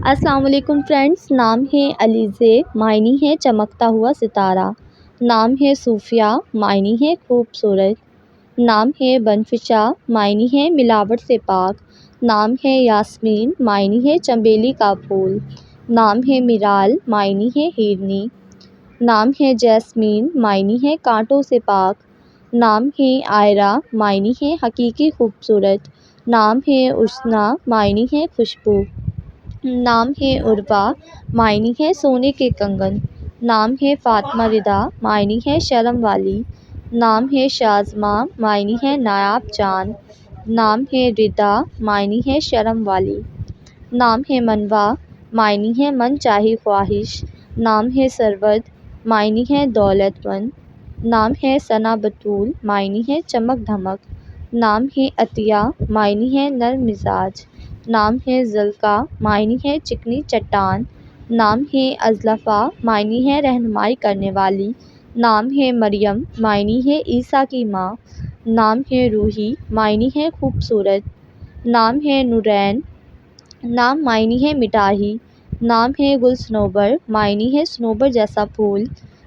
السلام علیکم فرینڈز، نام ہے علیزے، معنی ہے چمکتا ہوا ستارہ۔ نام ہے صوفیہ، معنی ہے خوبصورت۔ نام ہے بنفشا، معنی ہے ملاوٹ سے پاک۔ نام ہے یاسمین، معنی ہے چنبیلی کا پھول۔ نام ہے میرال، معنی ہے ہرنی۔ نام ہے جیسمین، معنی ہے کانٹوں سے پاک۔ نام ہے آئرہ، معنی ہے حقیقی خوبصورت۔ نام ہے اشنا، معنی ہے خوشبو۔ نام ہے عروہ، معنی ہے سونے کے کنگن۔ نام ہے فاطمہ رضا، معنی ہے شرم والی۔ نام ہے شازماں، معنی ہے نایاب جان۔ نام ہے ردا، معنی ہے شرم والی۔ نام ہے منوا، معنی ہے من چاہی خواہش۔ نام ہے سرود، معنی ہے دولت مند۔ نام ہے ثنا بتول، معنی ہے چمک دھمک۔ نام ہے عطیہ، معنی ہے نرم مزاج۔ نام ہے زلیخا، معنی ہے چکنی چٹان۔ نام ہے ازلفا، معنی ہے رہنمائی کرنے والی۔ نام ہے مریم، معنی ہے عیسیٰ کی ماں۔ نام ہے روحی، معنی ہے خوبصورت۔ نام ہے نورین، نام معنی ہے مٹائی۔ نام ہے گل صنوبر، معنی ہے صنوبر جیسا پھول۔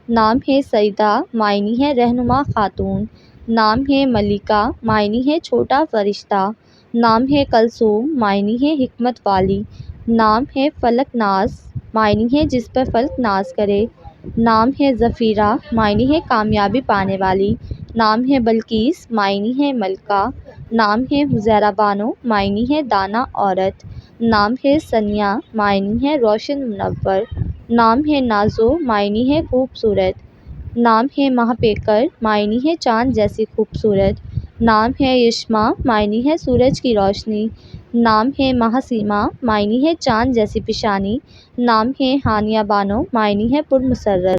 نام ہے سعیدہ، معنی ہے رہنما خاتون۔ نام ہے ملکہ، معنی ہے چھوٹا فرشتہ۔ نام ہے کلثوم، معنی ہے حکمت والی۔ نام ہے فلک ناز، معنی ہے جس پر فلک ناز کرے۔ نام ہے ظفیرہ، معنی ہے کامیابی پانے والی۔ نام ہے بلقیس، معنی ہے ملکہ۔ نام ہے حزیرہ بانو، معنی ہے دانا عورت۔ نام ہے ثانیہ، معنی ہے روشن منور۔ نام ہے نازو، معنی ہے خوبصورت۔ نام ہے ماہ پیکر، معنی ہے چاند جیسی خوبصورت۔ نام ہے یشما، معنی ہے سورج کی روشنی۔ نام ہے مہاسیما، معنی ہے چاند جیسی پیشانی۔ نام ہے ہانیہ بانو، معنی ہے پرمسرت۔